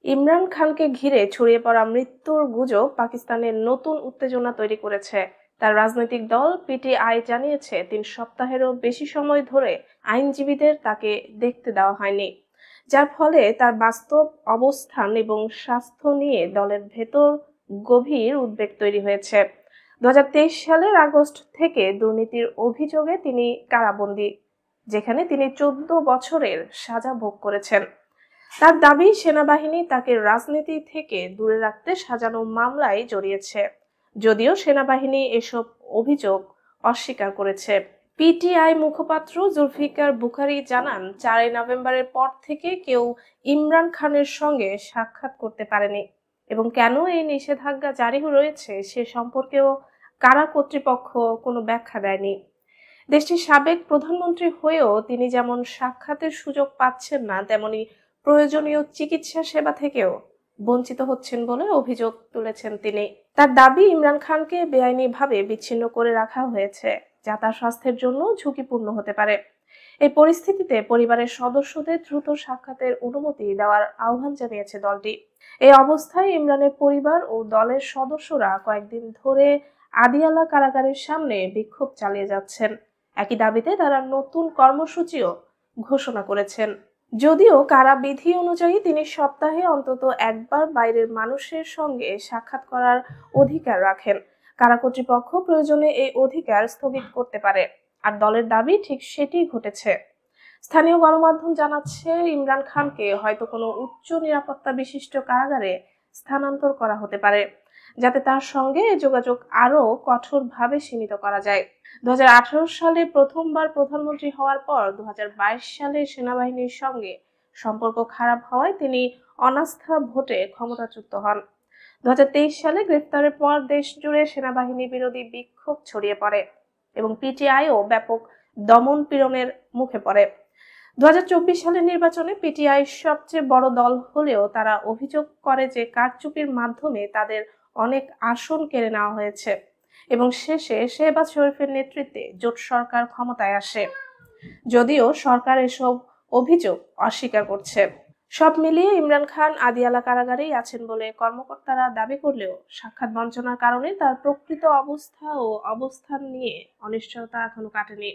ইমরান খানকে ঘিরে ছড়িয়ে পড়া মৃত্যুর গুজব পাকিস্তানের নতুন উত্তেজনা তৈরি করেছে। তার রাজনৈতিক দল পিটিআই জানিয়েছে ৩ সপ্তাহেরও বেশি সময় ধরে আইনজীবীদের তাকে দেখতে দেওয়া হয়নি, যার ফলে তার বাস্তব অবস্থান এবং স্বাস্থ্য নিয়ে দলের ভেতর গভীর উদ্বেগ তৈরি হয়েছে। ২০২৩ সালের আগস্ট থেকে দুর্নীতির অভিযোগে তিনি কারাবন্দী, যেখানে তিনি ১৪ বছরের সাজা ভোগ করেছেন। তার দাবি, সেনাবাহিনী তাকে রাজনীতি থেকে দূরে রাখতে সাজানো মামলায় জড়িয়েছে, যদিও সেনাবাহিনী এসব অভিযোগ অস্বীকার করেছে। পিটিআই মুখপাত্র জুলফিকার বুখারী জানান, ৪ নভেম্বরের পর থেকে কেউ ইমরান খানের সঙ্গে সাক্ষাৎ করতে পারেনি এবং কেন এই নিষেধাজ্ঞা জারি রয়েছে সে সম্পর্কেও কারা কর্তৃপক্ষ কোনো ব্যাখ্যা দেয়নি। দেশটির সাবেক প্রধানমন্ত্রী হয়েও তিনি যেমন সাক্ষাতের সুযোগ পাচ্ছেন না, তেমনি প্রয়োজনীয় চিকিৎসা সেবা থেকেও বঞ্চিত হচ্ছেন বলে অভিযোগ তুলেছেন তিনি। তার দাবি, ইমরান খানকে বেআইনিভাবে বিচ্ছিন্ন করে রাখা হয়েছে, যা তার স্বাস্থ্যের জন্য ঝুঁকিপূর্ণ হতে পারে। এই পরিস্থিতিতে পরিবারের সদস্যদের দ্রুত সাক্ষাতের অনুমতি দেওয়ার আহ্বান জানিয়েছে দলটি। এই অবস্থায় ইমরানের পরিবার ও দলের সদস্যরা কয়েকদিন ধরে আদিয়ালা কারাগারের সামনে বিক্ষোভ চালিয়ে যাচ্ছেন। একই দাবিতে তারা নতুন কর্মসূচিও ঘোষণা করেছেন। যদিও কারা বিধি অনুযায়ী তিনি সপ্তাহে অন্তত একবার বাইরের মানুষের সঙ্গে সাক্ষাৎ করার অধিকার রাখেন, কারা কর্তৃপক্ষ প্রয়োজনে এই অধিকার স্থগিত করতে পারে। আর দলের দাবি ঠিক সেটিই ঘটেছে। স্থানীয় গণমাধ্যম জানাচ্ছে, ইমরান খানকে হয়তো কোনো উচ্চ নিরাপত্তা বিশিষ্ট কারাগারে স্থানান্তর করা হতে পারে, যাতে তার সঙ্গে যোগাযোগ আরও কঠোরভাবে সীমিত করা যায়। ২০১৮ সালে প্রথমবার প্রধানমন্ত্রী হওয়ার পর ২০২২ সালে সেনাবাহিনীর সঙ্গে সম্পর্ক খারাপ হওয়ায় তিনি অনাস্থা ভোটে ক্ষমতাচ্যুত হন। ২০২৩ সালে গ্রেফতারের পর দেশ জুড়ে সেনাবাহিনী বিরোধী বিক্ষোভ ছড়িয়ে পড়ে এবং পিটিআইও ব্যাপক দমন পীড়নের মুখে পড়ে। ২০২৪ সালের নির্বাচনে পিটিআই সবচেয়ে বড় দল হলেও তারা অভিযোগ করে যে কারচুপির মাধ্যমে তাদের অনেক আসন কেড়ে নেওয়া হয়েছে এবং শেষে শেহবাজ শরীফের নেতৃত্বে জোট সরকার ক্ষমতায় আসে, যদিও সরকার এসব অভিযোগ অস্বীকার করছে। সব মিলিয়ে ইমরান খান আদিয়ালা কারাগারেই আছেন বলে কর্মকর্তারা দাবি করলেও সাক্ষাৎ বঞ্চনার কারণে তার প্রকৃত অবস্থা ও অবস্থান নিয়ে অনিশ্চয়তা এখনো কাটেনি।